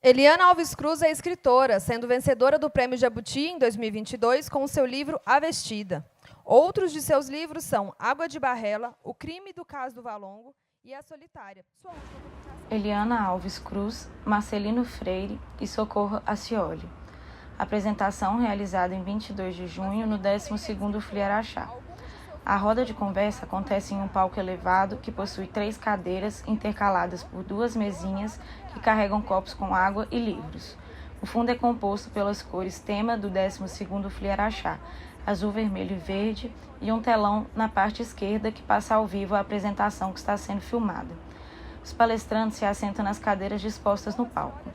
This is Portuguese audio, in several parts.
Eliana Alves Cruz é escritora, sendo vencedora do Prêmio Jabuti em 2022 com o seu livro A Vestida. Outros de seus livros são Água de Barrela, O Crime do Caso do Valongo e A Solitária. Eliana Alves Cruz, Marcelino Freire e Socorro Acioli. Apresentação realizada em 22 de junho no 12º Fliarachá. A roda de conversa acontece em um palco elevado que possui 3 cadeiras intercaladas por 2 mesinhas que carregam copos com água e livros. O fundo é composto pelas cores tema do 12º Fliarachá, azul, vermelho e verde, e um telão na parte esquerda que passa ao vivo a apresentação que está sendo filmada. Os palestrantes se assentam nas cadeiras dispostas no palco.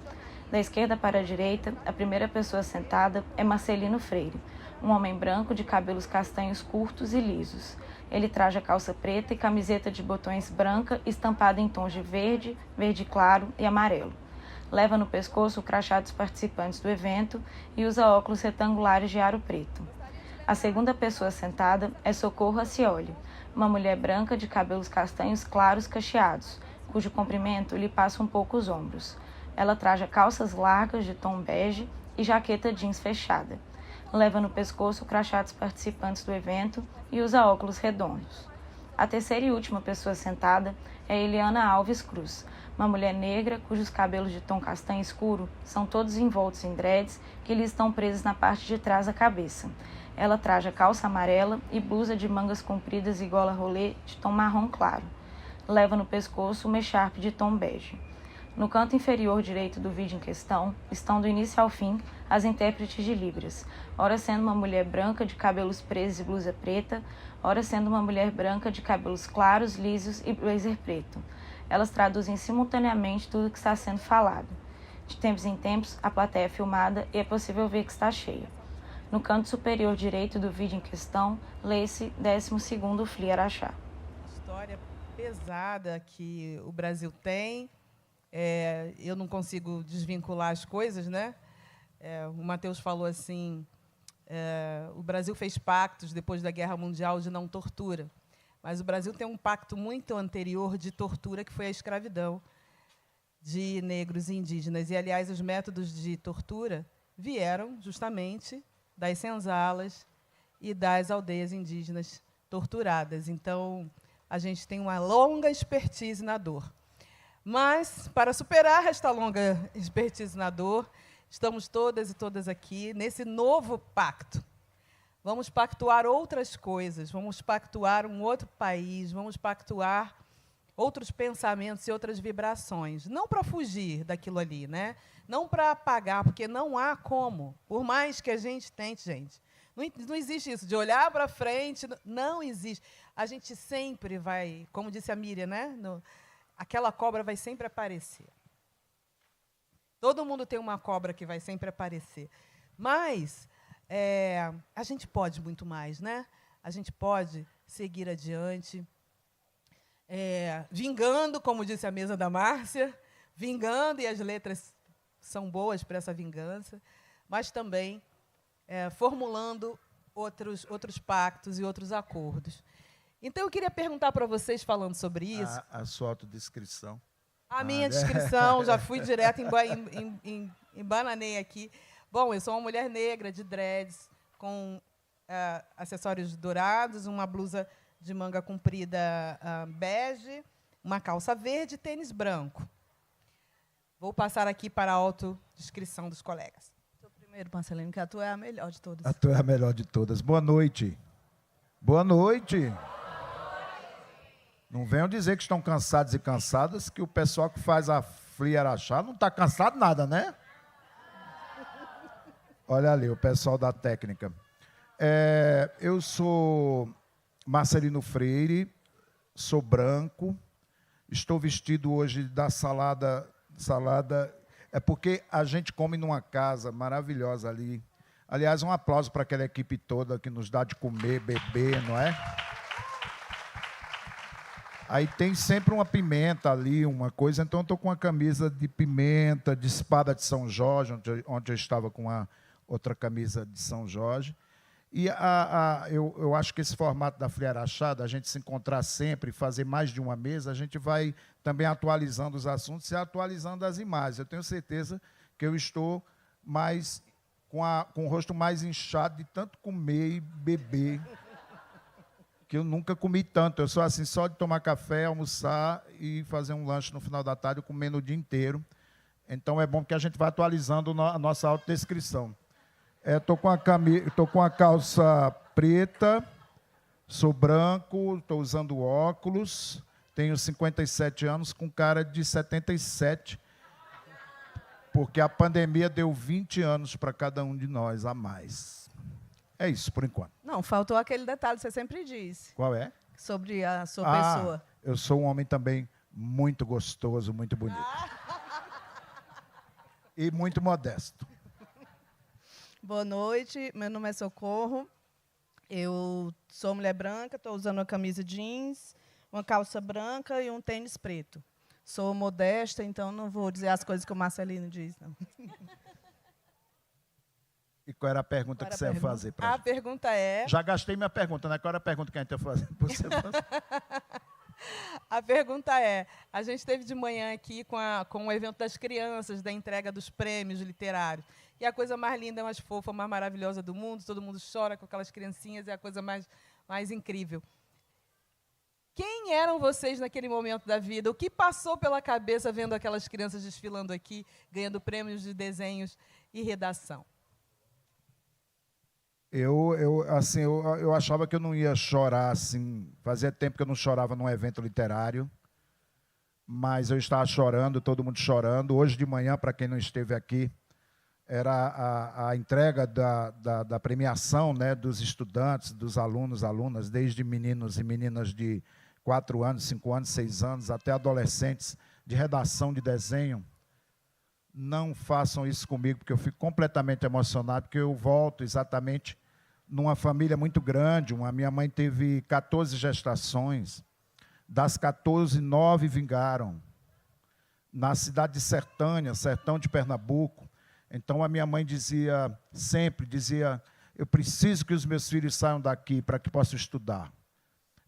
Da esquerda para a direita, a primeira pessoa sentada é Marcelino Freire, um homem branco de cabelos castanhos curtos e lisos. Ele traja calça preta e camiseta de botões branca estampada em tons de verde, verde claro e amarelo. Leva no pescoço o crachá dos participantes do evento e usa óculos retangulares de aro preto. A segunda pessoa sentada é Socorro Acioli, uma mulher branca de cabelos castanhos claros cacheados, cujo comprimento lhe passa um pouco os ombros. Ela traja calças largas de tom bege e jaqueta jeans fechada. Leva no pescoço o crachá dos participantes do evento e usa óculos redondos. A terceira e última pessoa sentada é Eliana Alves Cruz, uma mulher negra cujos cabelos de tom castanho escuro são todos envoltos em dreads que lhe estão presos na parte de trás da cabeça. Ela traja calça amarela e blusa de mangas compridas e gola rolê de tom marrom claro. Leva no pescoço uma echarpe de tom bege. No canto inferior direito do vídeo em questão, estão do início ao fim as intérpretes de Libras, ora sendo uma mulher branca de cabelos presos e blusa preta, ora sendo uma mulher branca de cabelos claros, lisos e blazer preto. Elas traduzem simultaneamente tudo o que está sendo falado. De tempos em tempos, a plateia é filmada e é possível ver que está cheia. No canto superior direito do vídeo em questão, lê-se 12º Fliarachá. História pesada que o Brasil tem. Eu não consigo desvincular as coisas, né? O Matheus falou assim, o Brasil fez pactos depois da Guerra Mundial de não tortura, mas o Brasil tem um pacto muito anterior de tortura, que foi a escravidão de negros e indígenas. E, aliás, os métodos de tortura vieram justamente das senzalas e das aldeias indígenas torturadas. Então, a gente tem uma longa expertise na dor. Mas, para superar esta longa expertise na dor, estamos todas e todas aqui nesse novo pacto. Vamos pactuar outras coisas, vamos pactuar um outro país, vamos pactuar outros pensamentos e outras vibrações. Não para fugir daquilo ali, né? Não para apagar, porque não há como. Por mais que a gente tente, gente, não existe isso de olhar para frente, não existe. A gente sempre vai, como disse a Miriam, né? Aquela cobra vai sempre aparecer. Todo mundo tem uma cobra que vai sempre aparecer. Mas a gente pode muito mais, né? A gente pode seguir adiante, vingando, como disse a mesa da Márcia, vingando, e as letras são boas para essa vingança, mas também formulando outros pactos e outros acordos. Então, eu queria perguntar para vocês, falando sobre isso... A sua autodescrição. A minha descrição, já fui direto, embananei aqui. Bom, eu sou uma mulher negra, de dreads, com acessórios dourados, uma blusa de manga comprida bege, uma calça verde e tênis branco. Vou passar aqui para a autodescrição dos colegas. Sou primeiro, Marcelino, que a tua é a melhor de todas. A tua é a melhor de todas. Boa noite. Boa noite. Não venham dizer que estão cansados e cansadas, que o pessoal que faz a Fliarachá não está cansado nada, né? Olha ali, o pessoal da técnica. Eu sou Marcelino Freire, sou branco, estou vestido hoje da salada, é porque a gente come numa casa maravilhosa ali. Aliás, um aplauso para aquela equipe toda que nos dá de comer, beber, não é? Aí tem sempre uma pimenta ali, uma coisa, então eu estou com uma camisa de pimenta, de espada de São Jorge, onde eu estava com a outra camisa de São Jorge. E eu acho que esse formato da Fliarachá, da gente se encontrar sempre, fazer mais de uma mesa, a gente vai também atualizando os assuntos e atualizando as imagens. Eu tenho certeza porque eu estou mais com o rosto mais inchado de tanto comer e beber, que eu nunca comi tanto. Eu sou assim, só de tomar café, almoçar e fazer um lanche no final da tarde, comendo o dia inteiro. Então é bom que a gente vai atualizando a nossa autodescrição. Estou com a calça preta, sou branco, estou usando óculos, tenho 57 anos, com cara de 77, porque a pandemia deu 20 anos para cada um de nós a mais. É isso, por enquanto. Não, faltou aquele detalhe que você sempre diz, Qual é? sobre a sua pessoa. Eu sou um homem também muito gostoso, muito bonito. E muito modesto. Boa noite, meu nome é Socorro. Eu sou mulher branca, estou usando uma camisa jeans, uma calça branca e um tênis preto. Sou modesta, então não vou dizer as coisas que o Marcelino diz, não. E qual era a pergunta que você ia fazer para A gente? pergunta é... Já gastei minha pergunta, né? Qual era a pergunta que a gente ia fazer? Você fazer? A pergunta é, a gente esteve de manhã aqui com o evento das crianças, da entrega dos prêmios literários. E a coisa mais linda, mais fofa, mais maravilhosa do mundo, todo mundo chora com aquelas criancinhas, é a coisa mais incrível. Quem eram vocês naquele momento da vida? O que passou pela cabeça vendo aquelas crianças desfilando aqui, ganhando prêmios de desenhos e redação? Eu achava que eu não ia chorar assim. Fazia tempo que eu não chorava num evento literário, mas eu estava chorando, todo mundo chorando. Hoje de manhã, para quem não esteve aqui, era a entrega da premiação, né, dos estudantes, dos alunos, alunas, desde meninos e meninas de 4 anos, 5 anos, 6 anos, até adolescentes, de redação de desenho. Não façam isso comigo, porque eu fico completamente emocionado, porque eu volto exatamente numa família muito grande. Minha mãe teve 14 gestações, das 14, 9 vingaram, na cidade de Sertânia, sertão de Pernambuco. Então, a minha mãe sempre dizia, eu preciso que os meus filhos saiam daqui para que possam estudar.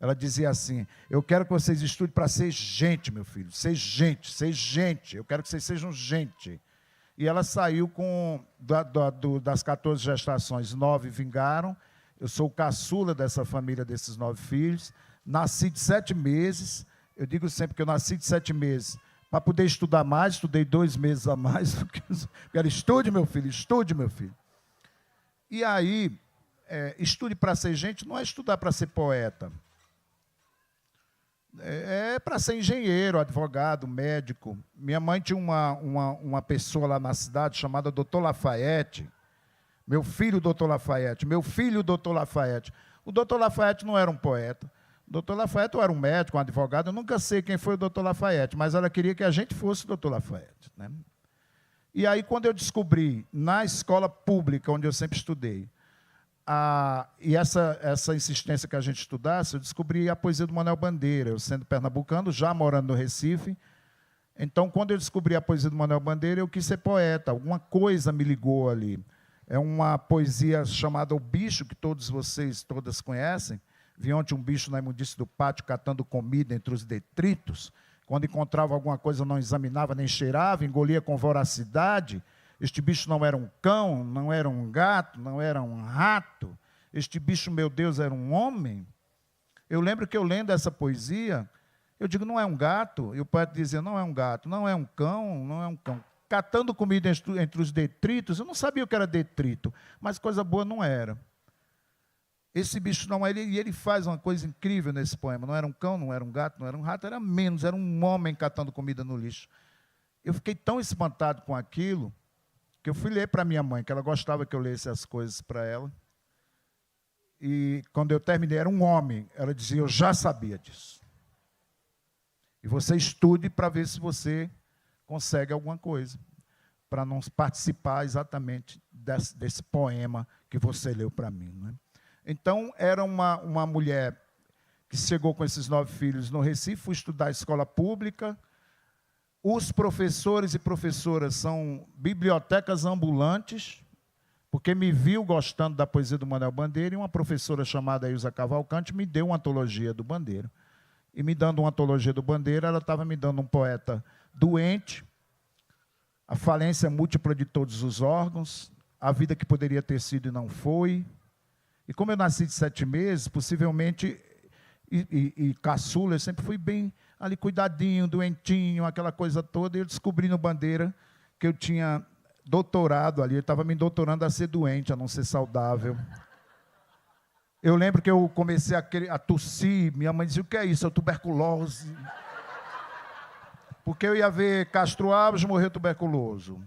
Ela dizia assim, eu quero que vocês estudem para ser gente, meu filho, ser gente, eu quero que vocês sejam gente. E ela saiu das 14 gestações, 9 vingaram. Eu sou o caçula dessa família, desses 9 filhos. Nasci de 7 meses. Eu digo sempre que eu nasci de 7 meses. Para poder estudar mais, estudei 2 meses a mais. Porque ela, estude, meu filho, estude, meu filho. E aí, estude para ser gente, não é estudar para ser poeta. É para ser engenheiro, advogado, médico. Minha mãe tinha uma pessoa lá na cidade chamada Dr. Lafayette. Meu filho, Dr. Lafayette. Meu filho, Dr. Lafayette. O Dr. Lafayette não era um poeta. O Dr. Lafayette era um médico, um advogado. Eu nunca sei quem foi o Dr. Lafayette, mas ela queria que a gente fosse o Dr. Lafayette, né? E aí, quando eu descobri, na escola pública, onde eu sempre estudei, e essa insistência que a gente estudasse, eu descobri a poesia do Manuel Bandeira, eu sendo pernambucano, já morando no Recife. Então, quando eu descobri a poesia do Manuel Bandeira, eu quis ser poeta, alguma coisa me ligou ali. É uma poesia chamada O Bicho, que todos vocês, todas conhecem. Vi ontem um bicho na imundície do pátio catando comida entre os detritos. Quando encontrava alguma coisa, não examinava nem cheirava, engolia com voracidade. Este bicho não era um cão, não era um gato, não era um rato. Este bicho, meu Deus, era um homem. Eu lembro que eu lendo essa poesia, eu digo, não é um gato. E o poeta dizia, não é um gato, não é um cão, não é um cão. Catando comida entre os detritos, eu não sabia o que era detrito, mas coisa boa não era. Esse bicho não, ele faz uma coisa incrível nesse poema. Não era um cão, não era um gato, não era um rato, era menos, era um homem catando comida no lixo. Eu fiquei tão espantado com aquilo, que eu fui ler para minha mãe, que ela gostava que eu lesse as coisas para ela. E quando eu terminei, era um homem. Ela dizia, eu já sabia disso. E você estude para ver se você consegue alguma coisa, para não participar exatamente desse poema que você leu para mim, não é? Então, era uma mulher que chegou com esses 9 filhos no Recife, fui estudar escola pública. Os professores e professoras são bibliotecas ambulantes, porque me viu gostando da poesia do Manuel Bandeira, e uma professora chamada Ilza Cavalcante me deu uma antologia do Bandeira. E me dando uma antologia do Bandeira, ela estava me dando um poeta doente, a falência múltipla de todos os órgãos, a vida que poderia ter sido e não foi. E como eu nasci de 7 meses, possivelmente, e caçula, eu sempre fui bem ali cuidadinho, doentinho, aquela coisa toda, e eu descobri no Bandeira que eu tinha doutorado ali, eu estava me doutorando a ser doente, a não ser saudável. Eu lembro que eu comecei a tossir, minha mãe dizia, o que é isso? É tuberculose. Porque eu ia ver Castro Alves, morreu tuberculoso.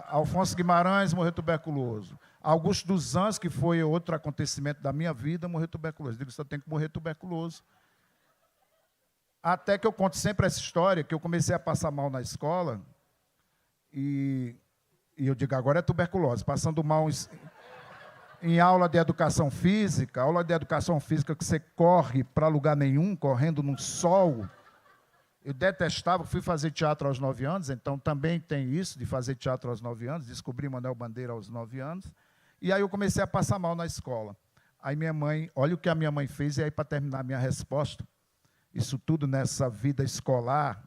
Alfonso Guimarães, morreu tuberculoso. Augusto dos Anjos, que foi outro acontecimento da minha vida, morreu tuberculoso. Eu digo, só tem que morrer tuberculoso. Até que eu conto sempre essa história, que eu comecei a passar mal na escola, e eu digo, agora é tuberculose. Passando mal em aula de educação física que você corre para lugar nenhum, correndo no sol. Eu detestava, fui fazer teatro aos 9 anos, então também tem isso, de fazer teatro aos 9 anos, descobri Manuel Bandeira aos 9 anos, e aí eu comecei a passar mal na escola. Aí minha mãe, olha o que a minha mãe fez, e aí para terminar a minha resposta, isso tudo nessa vida escolar,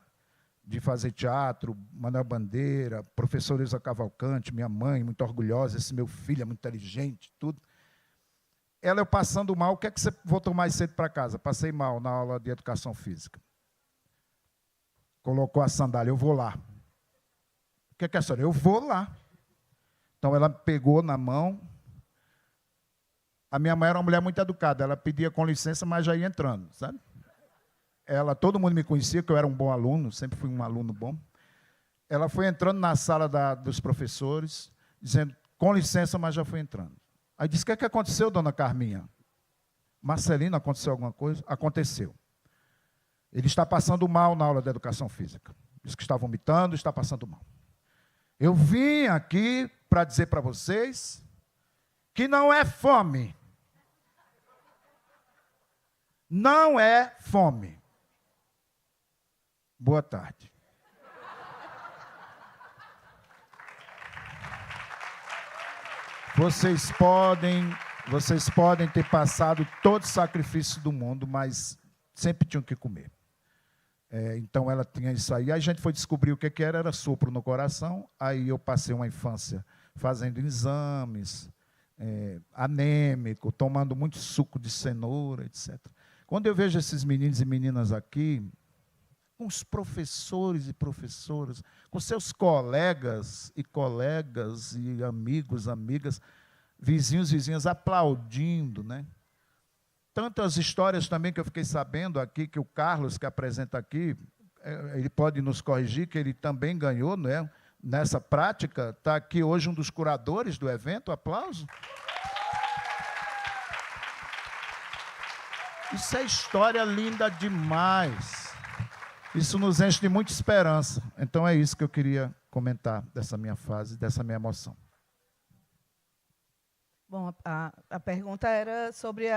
de fazer teatro, Manuel Bandeira, professora Elza Cavalcante, minha mãe, muito orgulhosa, esse meu filho é muito inteligente, tudo. Ela, eu passando mal, o que é que você voltou mais cedo para casa? Passei mal na aula de educação física. Colocou a sandália, eu vou lá. O que é a senhora? Eu vou lá. Então, ela pegou na mão. A minha mãe era uma mulher muito educada, ela pedia com licença, mas já ia entrando, sabe? Todo mundo me conhecia, que eu era um bom aluno, sempre fui um aluno bom. Ela foi entrando na sala dos professores, dizendo, com licença, mas já foi entrando. Aí disse, o que é que aconteceu, dona Carminha? Marcelino, aconteceu alguma coisa? Aconteceu. Ele está passando mal na aula de educação física. Diz que está vomitando, está passando mal. Eu vim aqui para dizer para vocês que não é fome. Não é fome. Boa tarde. Vocês podem ter passado todo o sacrifício do mundo, mas sempre tinham que comer. Então, ela tinha isso aí. Aí a gente foi descobrir o que era sopro no coração. Aí eu passei uma infância fazendo exames, anêmico, tomando muito suco de cenoura, etc. Quando eu vejo esses meninos e meninas aqui, com os professores e professoras, com seus colegas e amigos, amigas, vizinhos, vizinhas aplaudindo, né? Tantas histórias também que eu fiquei sabendo aqui, que o Carlos, que apresenta aqui, ele pode nos corrigir, que ele também ganhou, né? Nessa prática. Está aqui hoje um dos curadores do evento, aplauso. Isso é história linda demais. Isso nos enche de muita esperança. Então, é isso que eu queria comentar dessa minha fase, dessa minha emoção. Bom, a pergunta era sobre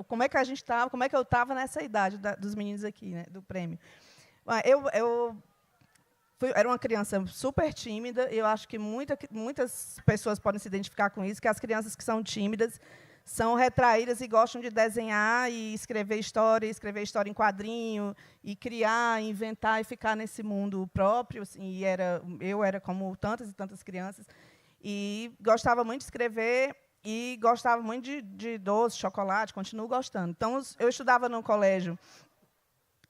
como é que a gente estava, como é que eu estava nessa idade dos meninos aqui, né, do prêmio. Era uma criança super tímida, e eu acho que muitas pessoas podem se identificar com isso, que as crianças que são tímidas são retraídas e gostam de desenhar e escrever história em quadrinho, e criar, inventar e ficar nesse mundo próprio. Assim, e eu era como tantas e tantas crianças, e gostava muito de escrever e gostava muito de doce, chocolate, continuo gostando. Então, eu estudava no colégio,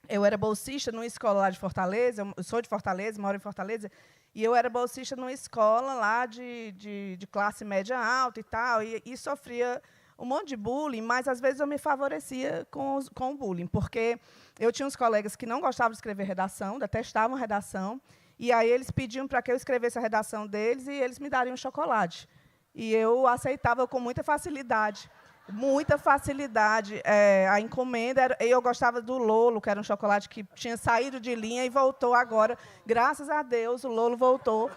eu era bolsista numa escola lá de Fortaleza, eu sou de Fortaleza, moro em Fortaleza, e eu era bolsista numa escola lá de classe média alta e tal, e sofria um monte de bullying, mas, às vezes, eu me favorecia com o bullying, porque eu tinha uns colegas que não gostavam de escrever redação, detestavam redação, e aí eles pediam para que eu escrevesse a redação deles e eles me dariam chocolate. E eu aceitava com muita facilidade. Muita facilidade. A encomenda, eu gostava do Lolo, que era um chocolate que tinha saído de linha e voltou agora. Graças a Deus, o Lolo voltou.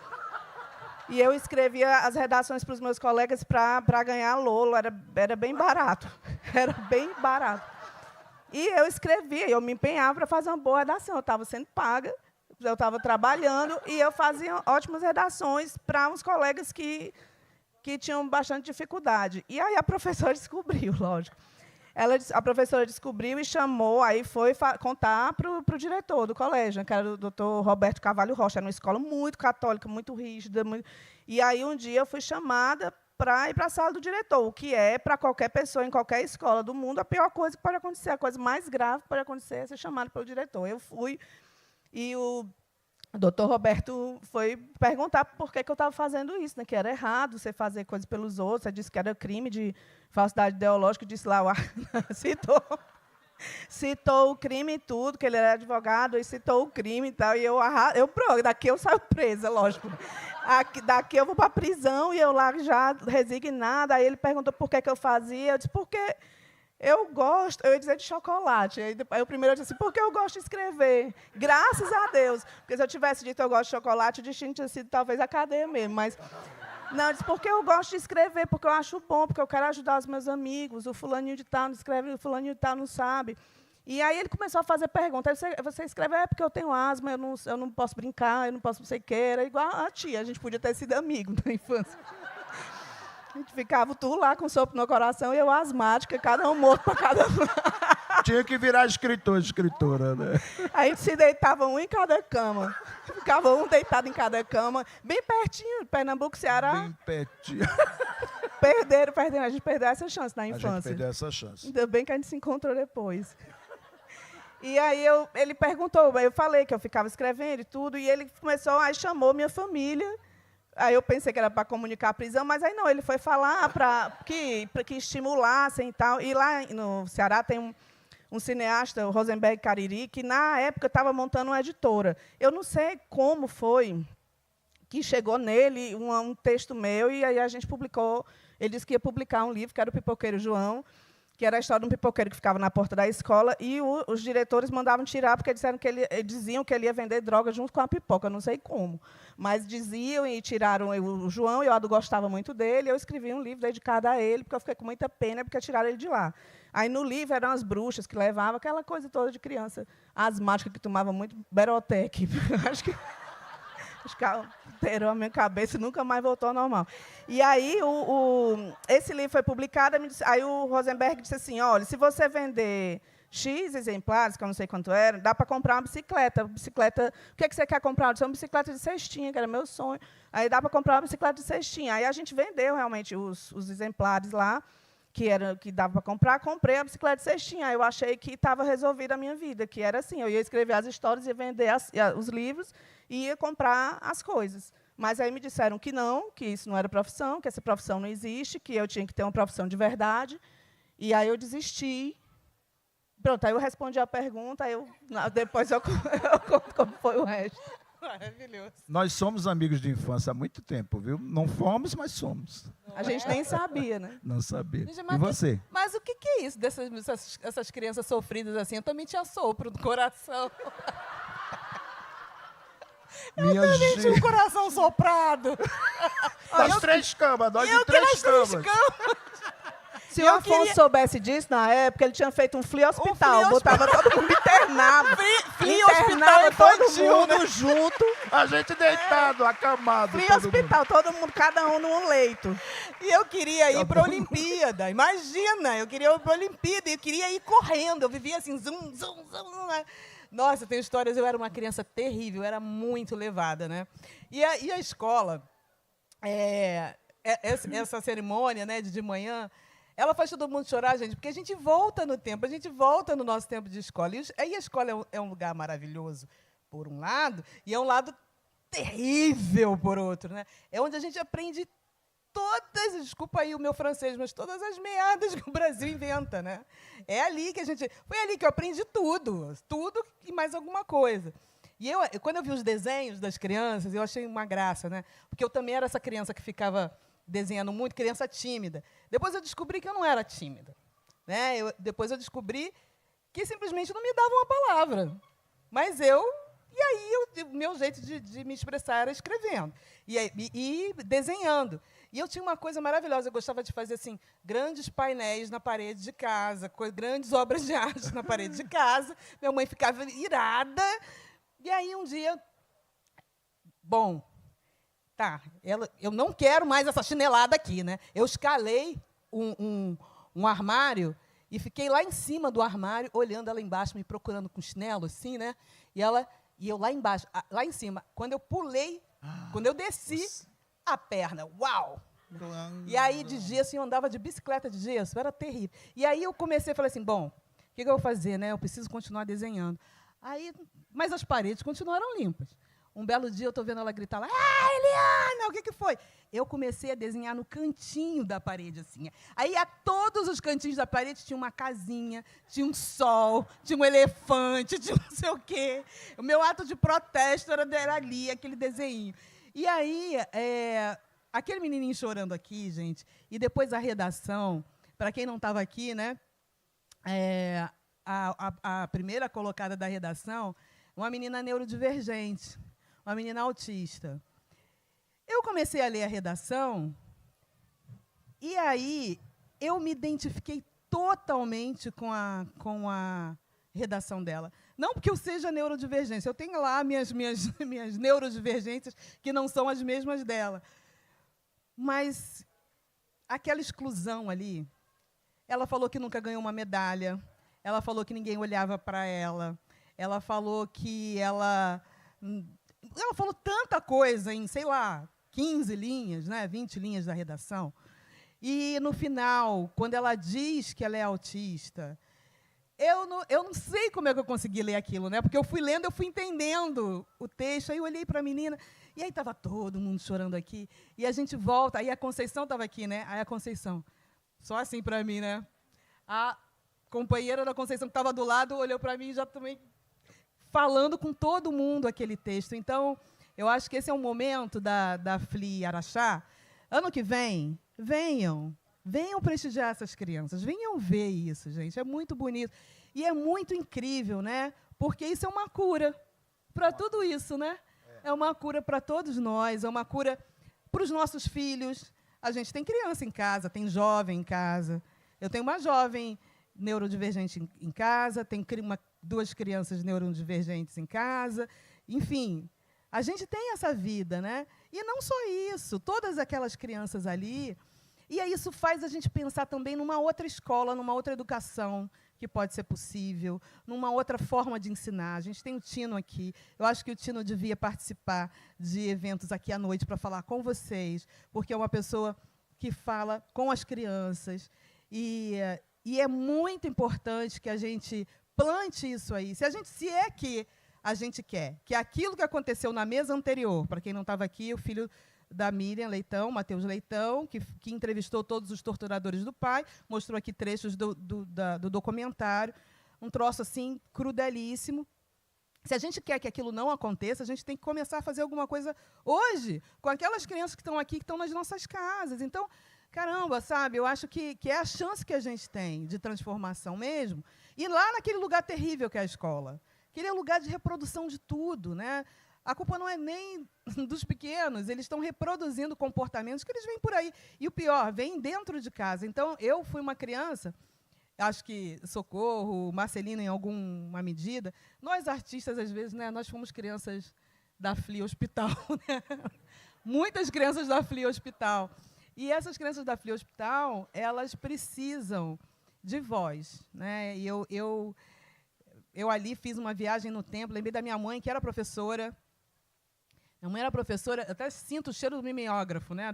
E eu escrevia as redações para os meus colegas para ganhar Lolo. Era bem barato. Era bem barato. E eu escrevia, eu me empenhava para fazer uma boa redação. Eu estava sendo paga, eu estava trabalhando, e eu fazia ótimas redações para uns colegas que tinham bastante dificuldade. E aí a professora descobriu, lógico. A professora descobriu e chamou, aí foi contar para o diretor do colégio, né, que era o doutor Roberto Carvalho Rocha. Era uma escola muito católica, muito rígida. E aí, um dia, eu fui chamada para ir para a sala do diretor, o que é, para qualquer pessoa, em qualquer escola do mundo, a pior coisa que pode acontecer, a coisa mais grave que pode acontecer é ser chamado pelo diretor. Eu fui, e o doutor Roberto foi perguntar por que eu estava fazendo isso, né, que era errado você fazer coisas pelos outros. Você disse que era crime de falsidade ideológica, disse lá, citou o crime e tudo, que ele era advogado, e citou o crime e tal, e pronto, daqui eu saio presa, lógico. Daqui eu vou para a prisão, e eu lá já resignada. Aí ele perguntou por que eu fazia, eu disse, porque eu gosto, eu ia dizer de chocolate. Aí o primeiro eu disse assim, porque eu gosto de escrever. Graças a Deus. Porque se eu tivesse dito eu gosto de chocolate, o destino tinha sido talvez a cadeia mesmo. Mas não, eu disse, porque eu gosto de escrever, porque eu acho bom, porque eu quero ajudar os meus amigos. O fulaninho de tal não escreve, o fulaninho de tal não sabe. E aí ele começou a fazer perguntas. Você escreve, porque eu tenho asma, eu não posso brincar, eu não posso não sei o que. Era igual a tia, a gente podia ter sido amigo na infância. A gente ficava tudo lá com sopro no coração e eu asmática, cada um morto para cada um. Tinha que virar escritora, né? A gente se deitava um em cada cama. Ficava um deitado em cada cama, bem pertinho de Pernambuco, Ceará. Bem pertinho. Perderam. A gente perdeu essa chance na infância. A gente perdeu essa chance. Ainda bem que a gente se encontrou depois. E aí ele perguntou, eu falei que eu ficava escrevendo e tudo, e ele aí chamou minha família. Aí eu pensei que era para comunicar a prisão, mas aí não, ele foi falar para que estimulassem e tal. E lá no Ceará tem um cineasta, o Rosenberg Cariri, que, na época, estava montando uma editora. Eu não sei como foi que chegou nele um texto meu, e aí a gente publicou. Ele disse que ia publicar um livro, que era o Pipoqueiro João, que era a história de um pipoqueiro que ficava na porta da escola, e os diretores mandavam tirar, porque diziam que ele ia vender droga junto com a pipoca, não sei como. Mas diziam, e tiraram o João, e eu gostava muito dele, eu escrevi um livro dedicado a ele, porque eu fiquei com muita pena, porque tiraram ele de lá. Aí, no livro, eram as bruxas que levavam aquela coisa toda de criança asmática, que tomava muito Berotec. Acho que alterou a minha cabeça e nunca mais voltou ao normal. E aí, esse livro foi publicado, aí o Rosenberg disse assim, olha, se você vender X exemplares, que eu não sei quanto era, dá para comprar uma bicicleta. O que você quer comprar? Eu disse, uma bicicleta de cestinha, que era meu sonho. Aí dá para comprar uma bicicleta de cestinha. Aí a gente vendeu realmente os exemplares lá, que dava para comprar, comprei a bicicleta de cestinha. Aí eu achei que estava resolvida a minha vida, que era assim, eu ia escrever as histórias, ia vender os livros e ia comprar as coisas. Mas aí me disseram que não, que isso não era profissão, que essa profissão não existe, que eu tinha que ter uma profissão de verdade. E aí eu desisti. Pronto, aí eu respondi a pergunta, depois eu conto como foi o resto. Maravilhoso. Nós somos amigos de infância há muito tempo, viu? Não fomos, mas somos. A gente nem sabia, né? Não sabia. Gente, E você? Mas o que é isso dessas crianças sofridas assim? Eu também tinha sopro no coração. Minha Eu também tinha um gente. coração soprado. Das três camas, nós de três camas. Se o Afonso soubesse disso, na época, ele tinha feito um Flea Hospital. Botava todo mundo internado. Internava todo mundo junto. A gente deitado, acamado. Flea Hospital, todo mundo, cada um num leito. E eu queria ir para a Olimpíada. Imagina, eu queria ir para a Olimpíada. Eu queria ir correndo. Eu vivia assim, zum, zum, zum. Né? Nossa, eu tenho histórias. Eu era uma criança terrível, eu era muito levada. Né? E a escola, essa cerimônia, né, de manhã, ela faz todo mundo chorar, gente, porque a gente volta no tempo, a gente volta no nosso tempo de escola. E aí a escola é um lugar maravilhoso, por um lado, e é um lado terrível, por outro. Né? É onde a gente aprende desculpa aí o meu francês, mas todas as merdas que o Brasil inventa. Né? Foi ali que eu aprendi tudo e mais alguma coisa. E quando eu vi os desenhos das crianças, eu achei uma graça, né? Porque eu também era essa criança que ficava desenhando muito, criança tímida. Depois eu descobri que eu não era tímida. Né? Depois eu descobri que simplesmente não me davam uma palavra. Mas o meu jeito de me expressar era escrevendo e desenhando. E eu tinha uma coisa maravilhosa, eu gostava de fazer assim, grandes painéis na parede de casa, grandes obras de arte na parede de casa. Minha mãe ficava irada. E aí, um dia, bom, tá, eu não quero mais essa chinelada aqui, né? Eu escalei um armário E fiquei lá em cima do armário, olhando ela embaixo, me procurando com chinelo, assim, né? E eu lá embaixo, lá em cima. Quando eu pulei, quando eu desci, a perna, uau! E aí, de gesso, eu andava de bicicleta de gesso, era terrível. E aí eu comecei a falar assim, bom, o que eu vou fazer, né? Eu preciso continuar desenhando. Mas as paredes continuaram limpas. Um belo dia eu estou vendo ela gritar lá, Eliana, o que foi? Eu comecei a desenhar no cantinho da parede, assim. Aí, a todos os cantinhos da parede tinha uma casinha, tinha um sol, tinha um elefante, tinha não sei o quê. O meu ato de protesto era ali, aquele desenho. E aí, aquele menininho chorando aqui, gente, e depois a redação, para quem não estava aqui, né, a primeira colocada da redação, uma menina neurodivergente, uma menina autista. Eu comecei a ler a redação e aí eu me identifiquei totalmente com a redação dela. Não porque eu seja neurodivergente, eu tenho lá minhas neurodivergências que não são as mesmas dela. Mas aquela exclusão ali, ela falou que nunca ganhou uma medalha, ela falou que ninguém olhava para ela, ela falou que ela falou tanta coisa em, sei lá, 15 linhas, né, 20 linhas da redação. E, no final, quando ela diz que ela é autista, eu não sei como é que eu consegui ler aquilo, né? Porque eu fui lendo, eu fui entendendo o texto, aí eu olhei para a menina, e aí estava todo mundo chorando aqui, e a gente volta, aí a Conceição estava aqui, né? Aí a Conceição, só assim para mim, né? A companheira da Conceição que estava do lado olhou para mim e já também falando com todo mundo aquele texto. Então, eu acho que esse é um momento da FLI Araxá. Ano que vem, venham prestigiar essas crianças, venham ver isso, gente. É muito bonito. E é muito incrível, né? Porque isso é uma cura para tudo isso, né? É uma cura para todos nós, é uma cura para os nossos filhos. A gente tem criança em casa, tem jovem em casa. Eu tenho uma jovem neurodivergente em casa, tenho duas crianças neurodivergentes em casa. Enfim, a gente tem essa vida, né? E não só isso, todas aquelas crianças ali. E aí isso faz a gente pensar também numa outra escola, numa outra educação que pode ser possível, numa outra forma de ensinar. A gente tem o Tino aqui. Eu acho que o Tino devia participar de eventos aqui à noite para falar com vocês, porque é uma pessoa que fala com as crianças. E é muito importante que a gente plante isso aí. Se é que a gente quer que aquilo que aconteceu na mesa anterior, para quem não estava aqui, o filho da Miriam Leitão, Matheus Leitão, que entrevistou todos os torturadores do pai, mostrou aqui trechos do documentário, um troço assim crudelíssimo. Se a gente quer que aquilo não aconteça, a gente tem que começar a fazer alguma coisa hoje, com aquelas crianças que estão aqui, que estão nas nossas casas. Então, caramba, sabe, eu acho que é a chance que a gente tem de transformação mesmo, e lá naquele lugar terrível que é a escola. Aquele é o lugar de reprodução de tudo, né? A culpa não é nem dos pequenos, eles estão reproduzindo comportamentos que eles vêm por aí. E o pior, vem dentro de casa. Então, eu fui uma criança, acho que Socorro, Marcelina em alguma medida, nós artistas, às vezes, né, nós fomos crianças da FLI Hospital. Né? Muitas crianças da FLI Hospital. E essas crianças da FLI Hospital, elas precisam de voz. Né? E eu ali fiz uma viagem no tempo, lembrei da minha mãe, que era professora. Minha mãe era professora, eu até sinto o cheiro do mimeógrafo, né?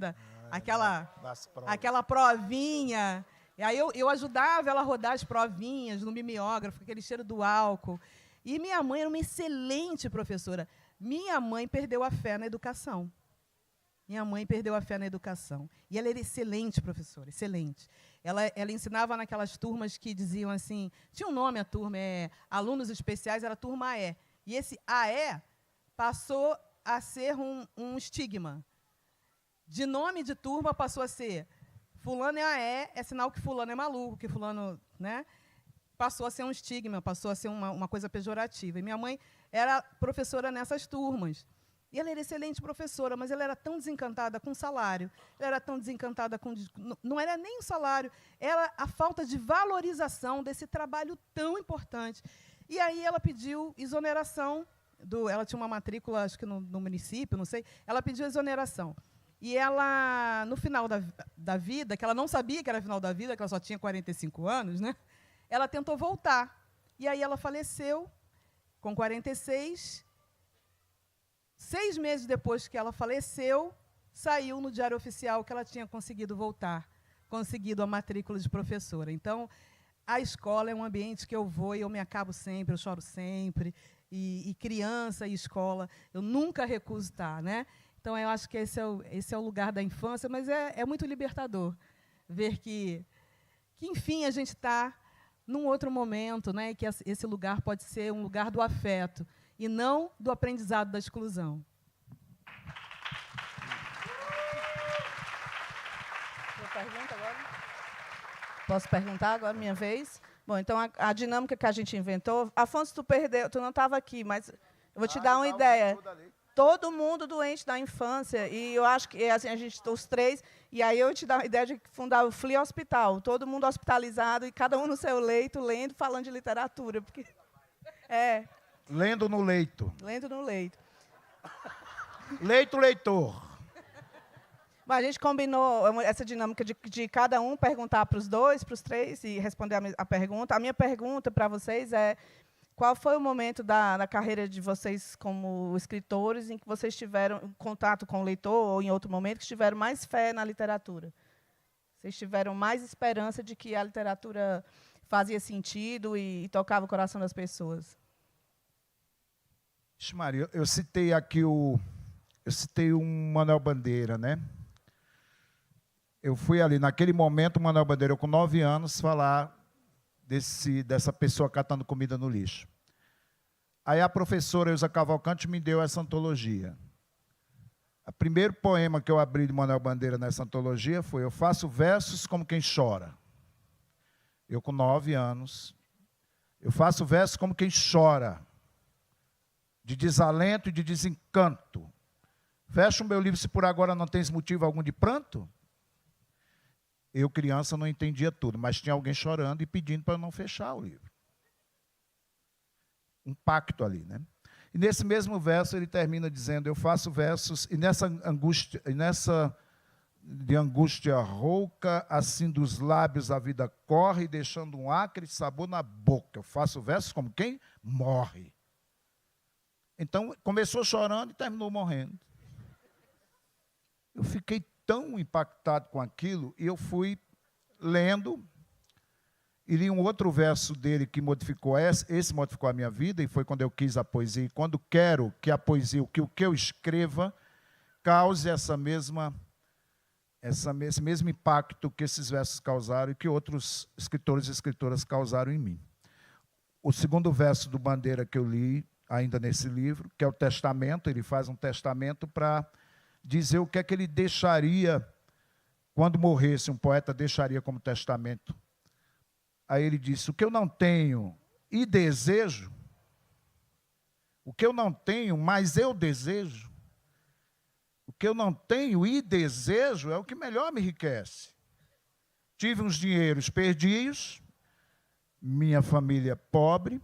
Aquela provinha. E aí eu ajudava ela a rodar as provinhas no mimeógrafo, aquele cheiro do álcool. E minha mãe era uma excelente professora. Minha mãe perdeu a fé na educação. Minha mãe perdeu a fé na educação. E ela era excelente professora, excelente. Ela ensinava naquelas turmas que diziam assim, tinha um nome a turma, alunos especiais, era a turma AE. E esse AE passou a ser um estigma. De nome de turma passou a ser fulano é AE, é sinal que fulano é maluco, que fulano, né? Passou a ser um estigma, passou a ser uma coisa pejorativa. E minha mãe era professora nessas turmas. E ela era excelente professora, mas ela era tão desencantada com o salário, ela era tão desencantada com... Não era nem o salário, era a falta de valorização desse trabalho tão importante. E aí ela pediu exoneração, ela tinha uma matrícula, acho que no município, não sei, ela pediu exoneração. E ela, no final da vida, que ela não sabia que era final da vida, que ela só tinha 45 anos, né? ela tentou voltar. E aí ela faleceu com 46. 6 meses depois que ela faleceu, saiu no Diário Oficial que ela tinha conseguido voltar, conseguido a matrícula de professora. Então, a escola é um ambiente que eu vou e eu me acabo sempre, eu choro sempre. E criança e escola, eu nunca recuso estar, né? Então, eu acho que esse é o lugar da infância, mas é muito libertador ver que, enfim, a gente está num outro momento, né? E que esse lugar pode ser um lugar do afeto, e não do aprendizado da exclusão. Pergunta agora? Posso perguntar agora, minha vez? Bom, então, a dinâmica que a gente inventou... Afonso, tu não estava aqui, mas eu vou te dar uma ideia. Todo mundo doente da infância, e eu acho que assim, a gente, os 3, e aí eu te dar a ideia de fundar o Flea Hospital, todo mundo hospitalizado, e cada um no seu leito, lendo, falando de literatura. Porque, Lendo no leito. lendo no leito. Leito, leitor. Mas a gente combinou essa dinâmica de cada um perguntar para os 2, para os 3 e responder a pergunta. A minha pergunta para vocês é: qual foi o momento da carreira de vocês como escritores em que vocês tiveram contato com o leitor, ou em outro momento, que tiveram mais fé na literatura? Vocês tiveram mais esperança de que a literatura fazia sentido e tocava o coração das pessoas? Ixi, Maria, eu citei aqui o Manuel Bandeira, né? Eu fui ali, naquele momento, o Manuel Bandeira, eu com 9 anos, falar dessa pessoa catando comida no lixo. Aí a professora Elza Cavalcante me deu essa antologia. O primeiro poema que eu abri de Manuel Bandeira nessa antologia foi: eu faço versos como quem chora. Eu com 9 anos, eu faço versos como quem chora, de desalento e de desencanto. Fecha o meu livro se por agora não tens motivo algum de pranto. Eu, criança, não entendia tudo, mas tinha alguém chorando e pedindo para eu não fechar o livro. Um pacto ali, né? E nesse mesmo verso ele termina dizendo: eu faço versos, e nessa de angústia rouca, assim dos lábios a vida corre, deixando um acre sabor na boca. Eu faço versos como quem morre. Então, começou chorando e terminou morrendo. Eu fiquei tão impactado com aquilo, e eu fui lendo, e li um outro verso dele que modificou esse modificou a minha vida, e foi quando eu quis a poesia, e quando quero que a poesia, que o que eu escreva, cause esse mesmo impacto que esses versos causaram, e que outros escritores e escritoras causaram em mim. O segundo verso do Bandeira que eu li, ainda nesse livro, que é o testamento, ele faz um testamento para dizer o que é que ele deixaria, quando morresse, um poeta deixaria como testamento. Aí ele disse: o que eu não tenho e desejo, o que eu não tenho, mas eu desejo, o que eu não tenho e desejo é o que melhor me enriquece. Tive uns dinheiros perdidos, minha família pobre,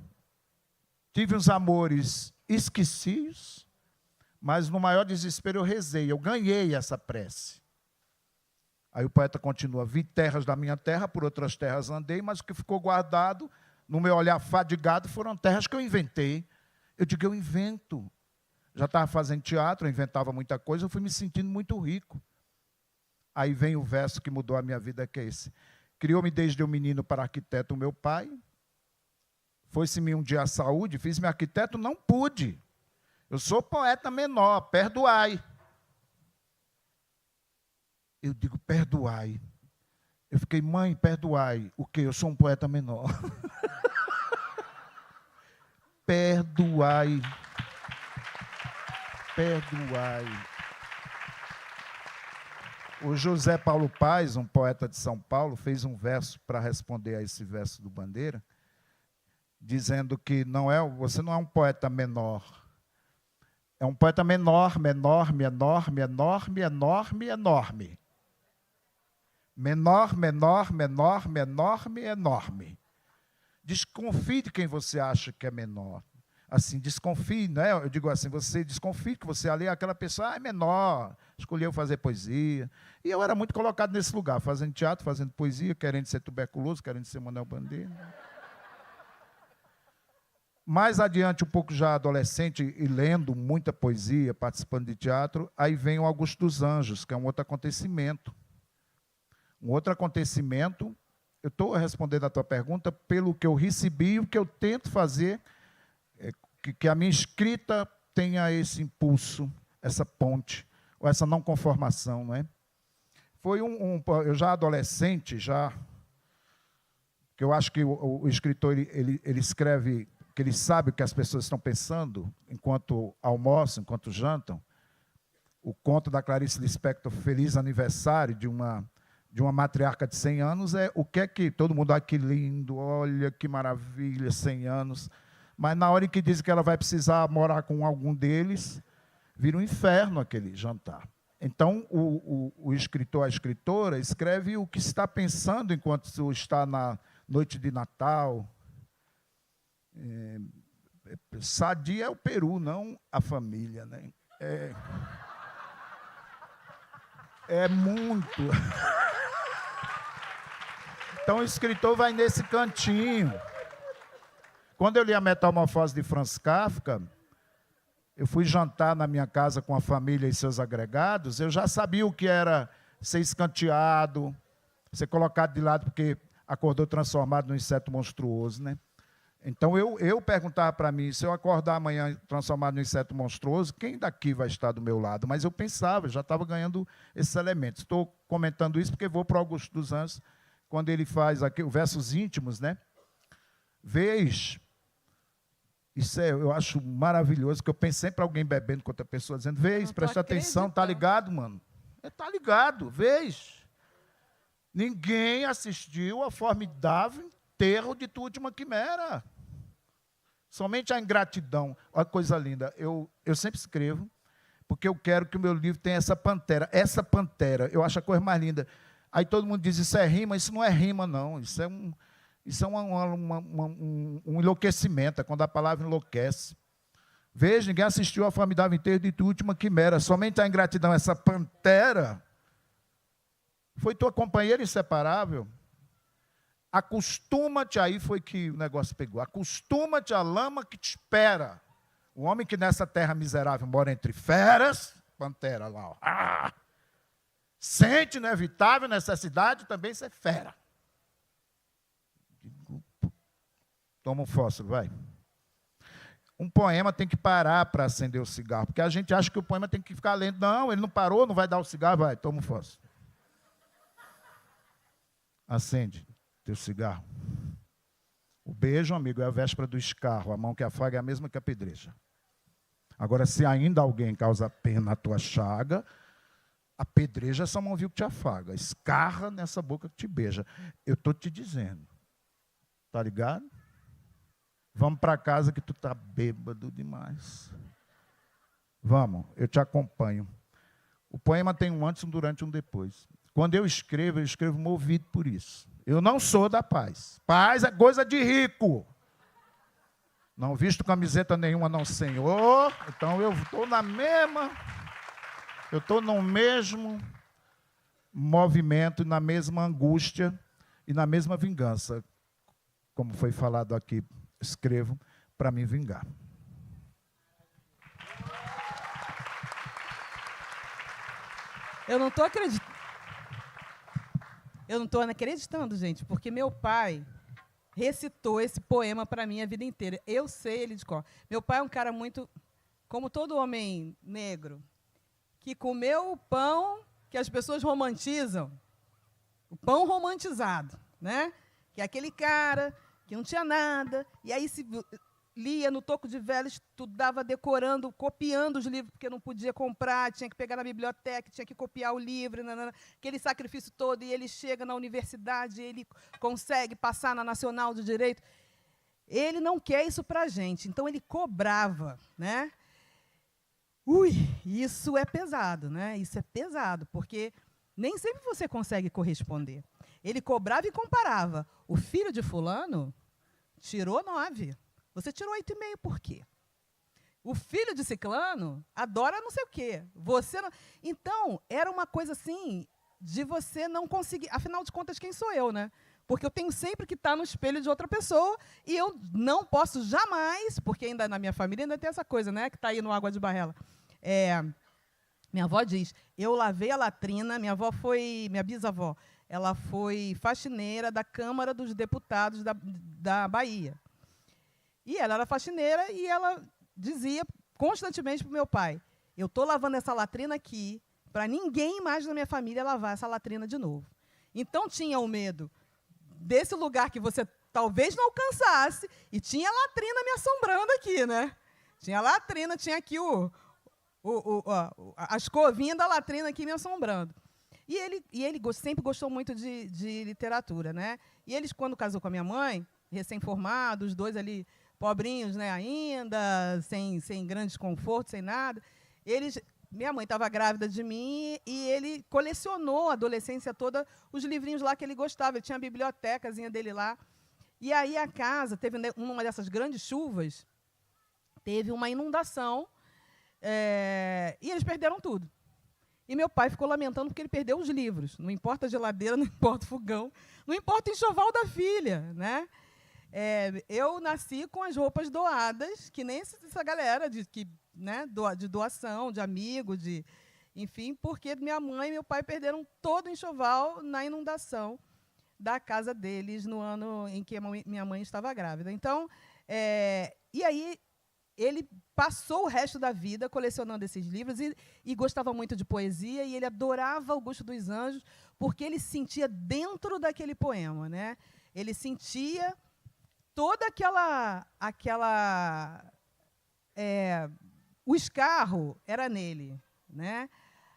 tive uns amores esquecidos, mas no maior desespero eu rezei, eu ganhei essa prece. Aí o poeta continua: vi terras da minha terra, por outras terras andei, mas o que ficou guardado no meu olhar fadigado foram terras que eu inventei. Eu digo: eu invento. Já estava fazendo teatro, eu inventava muita coisa, eu fui me sentindo muito rico. Aí vem o verso que mudou a minha vida, que é esse: criou-me desde eu menino para arquiteto o meu pai, foi-se-me um dia a saúde, fiz-me arquiteto, não pude. Eu sou poeta menor, perdoai. Eu digo: perdoai. Eu fiquei: mãe, perdoai. O quê? Eu sou um poeta menor. Perdoai. Perdoai. O José Paulo Paes, um poeta de São Paulo, fez um verso para responder a esse verso do Bandeira, dizendo que você não é um poeta menor. É um poeta enorme, enorme, enorme, enorme, enorme, enorme. Menor, menor, menor, enorme, enorme. Desconfie de quem você acha que é menor. Assim, desconfie, né? Eu digo assim, você desconfie que você ali, aquela pessoa é menor, escolheu fazer poesia. E eu era muito colocado nesse lugar, fazendo teatro, fazendo poesia, querendo ser tuberculoso, querendo ser Manuel Bandeira. Mais adiante, um pouco já adolescente, e lendo muita poesia, participando de teatro, aí vem o Augusto dos Anjos, que é um outro acontecimento. Um outro acontecimento, eu estou respondendo a tua pergunta pelo que eu recebi e o que eu tento fazer, que a minha escrita tenha esse impulso, essa ponte, ou essa não conformação, não é? Foi eu já adolescente, que eu acho que o escritor ele escreve, que ele sabe o que as pessoas estão pensando enquanto almoçam, enquanto jantam. O conto da Clarice Lispector, Feliz Aniversário, de uma matriarca de 100 anos, é o que é que todo mundo, olha que lindo, olha que maravilha, 100 anos. Mas na hora em que diz que ela vai precisar morar com algum deles, vira um inferno aquele jantar. Então, o escritor, a escritora, escreve o que está pensando enquanto está na noite de Natal. Sadia é o peru, não a família, né? É muito. Então, o escritor vai nesse cantinho. Quando eu li A Metamorfose de Franz Kafka, eu fui jantar na minha casa com a família e seus agregados, eu já sabia o que era ser escanteado, ser colocado de lado porque acordou transformado num inseto monstruoso, né? Então, eu perguntava para mim, se eu acordar amanhã transformado num inseto monstruoso, quem daqui vai estar do meu lado? Mas eu pensava, eu já estava ganhando esses elementos. Estou comentando isso porque vou para o Augusto dos Anjos, quando ele faz aqui os versos íntimos, né? Vês, isso eu acho maravilhoso, que eu penso sempre alguém bebendo com outra pessoa, dizendo, vês, presta atenção, tá ligado, mano? Tá ligado, vês. Ninguém assistiu ao formidável enterro de tua última quimera. Somente a ingratidão. Olha que coisa linda. Eu sempre escrevo, porque eu quero que o meu livro tenha essa pantera. Essa pantera, eu acho a coisa mais linda. Aí todo mundo diz, isso é rima. Isso não é rima, não. Isso é um enlouquecimento. É quando a palavra enlouquece. Veja, ninguém assistiu ao formidável enterro de tua última quimera. Somente a ingratidão, essa pantera, foi tua companheira inseparável. Acostuma-te, aí foi que o negócio pegou. Acostuma-te à lama que te espera. O homem que nessa terra miserável mora entre feras, pantera lá, ó, sente inevitável necessidade também ser fera. Toma um fósforo, vai. Um poema tem que parar para acender o cigarro, porque a gente acha que o poema tem que ficar lendo. Não, ele não parou, não vai dar o cigarro, vai, toma um fósforo. Acende teu cigarro. O beijo, amigo, é a véspera do escarro. A mão que afaga é a mesma que a pedreja. Agora, se ainda alguém causa pena na tua chaga, a pedreja é essa mão viu que te afaga. Escarra nessa boca que te beija. Eu estou te dizendo. Tá ligado? Vamos para casa que tu tá bêbado demais. Vamos, eu te acompanho. O poema tem um antes, um durante e um depois. Quando eu escrevo movido por isso. Eu não sou da paz. Paz é coisa de rico. Não visto camiseta nenhuma, não, senhor. Então eu estou no mesmo movimento, na mesma angústia e na mesma vingança. Como foi falado aqui, escrevo para me vingar. Eu não estou acreditando. Eu não estou acreditando, gente, porque meu pai recitou esse poema para mim a vida inteira. Eu sei ele de cor. Meu pai é um cara muito, como todo homem negro, que comeu o pão que as pessoas romantizam, o pão romantizado, né? Que é aquele cara que não tinha nada, e aí se lia no toco de vela, estudava decorando, copiando os livros, porque não podia comprar, tinha que pegar na biblioteca, tinha que copiar o livro, aquele sacrifício todo, e ele chega na universidade, ele consegue passar na Nacional de Direito. Ele não quer isso para a gente, então ele cobrava, né? Isso é pesado, né? Isso é pesado, porque nem sempre você consegue corresponder. Ele cobrava e comparava. O filho de fulano tirou 9. Você tirou 8,5 por quê? O filho de ciclano adora não sei o quê. Você não... Então, era uma coisa assim, de você não conseguir... Afinal de contas, quem sou eu, né? porque eu tenho sempre que estar no espelho de outra pessoa e eu não posso jamais, porque ainda na minha família ainda tem essa coisa, né, que está aí no Água de Barrela. Minha avó diz, eu lavei a latrina, minha bisavó, ela foi faxineira da Câmara dos Deputados da Bahia. E ela era faxineira e ela dizia constantemente para o meu pai, eu estou lavando essa latrina aqui para ninguém mais na minha família lavar essa latrina de novo. Então, tinha o medo desse lugar que você talvez não alcançasse, e tinha a latrina me assombrando aqui, né? Tinha a latrina, tinha aqui a escovinha da latrina aqui me assombrando. E ele sempre gostou muito de literatura, né? E eles, quando casou com a minha mãe, recém-formados, os dois ali pobrinhos, né, ainda, sem grandes confortos, sem nada, minha mãe estava grávida de mim e ele colecionou a adolescência toda os livrinhos lá que ele gostava. Ele tinha a bibliotecazinha dele lá. E aí a casa teve uma dessas grandes chuvas, teve uma inundação e eles perderam tudo. E meu pai ficou lamentando porque ele perdeu os livros. Não importa a geladeira, não importa o fogão, não importa o enxoval da filha, né? Eu nasci com as roupas doadas, que nem essa galera de doação, de amigo, enfim, porque minha mãe e meu pai perderam todo o enxoval na inundação da casa deles no ano em que minha mãe estava grávida. Então, e aí ele passou o resto da vida colecionando esses livros e gostava muito de poesia, e ele adorava Augusto dos Anjos, porque ele sentia dentro daquele poema, né? Ele sentia toda o escarro era nele, né?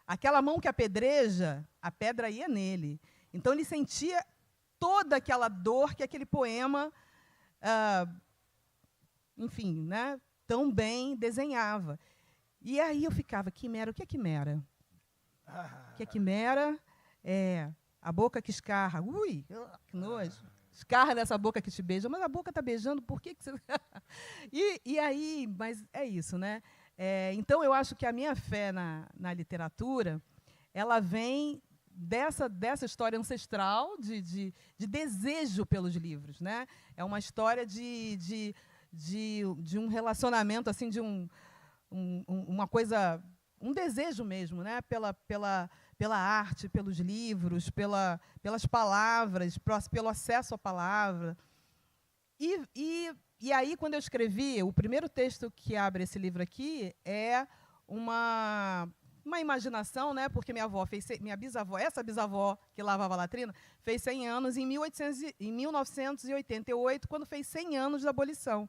Aquela mão que apedreja, a pedra ia nele. Então, ele sentia toda aquela dor que aquele poema, enfim, né, tão bem desenhava. E aí eu ficava, quimera, o que é quimera? O que é quimera? A boca que escarra. Ui, que nojo. Escarra nessa boca que te beija. Mas a boca está beijando, por que você... e aí, mas é isso, né? Então, eu acho que a minha fé na literatura, ela vem dessa história ancestral de desejo pelos livros, né? É uma história de um relacionamento, assim, de uma coisa, um desejo mesmo, né? Pela arte, pelos livros, pelas palavras, pelo acesso à palavra. E aí, quando eu escrevi, o primeiro texto que abre esse livro aqui é uma imaginação, né? Porque minha bisavó, essa bisavó que lavava a latrina, fez 100 anos em 1988, quando fez 100 anos da abolição.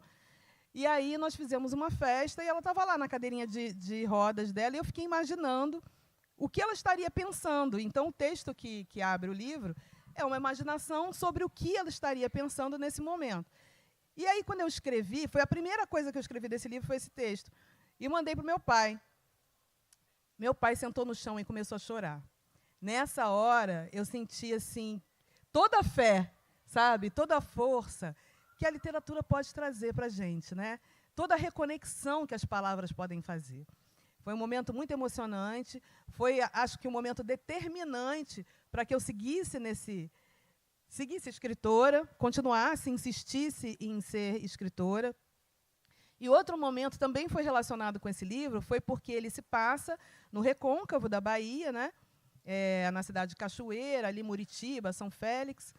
E aí nós fizemos uma festa e ela estava lá na cadeirinha de rodas dela, e eu fiquei imaginando o que ela estaria pensando. Então, o texto que abre o livro é uma imaginação sobre o que ela estaria pensando nesse momento. E aí, quando eu escrevi, foi a primeira coisa que eu escrevi desse livro, foi esse texto. E mandei para o meu pai. Meu pai sentou no chão e começou a chorar. Nessa hora, eu senti assim, toda a fé, sabe? Toda a força que a literatura pode trazer para a gente, né? Toda a reconexão que as palavras podem fazer. Foi um momento muito emocionante, foi, acho que, um momento determinante para que eu seguisse escritora, continuasse, insistisse em ser escritora. E outro momento também foi relacionado com esse livro, foi porque ele se passa no recôncavo da Bahia, né? Na cidade de Cachoeira, ali Muritiba, São Félix.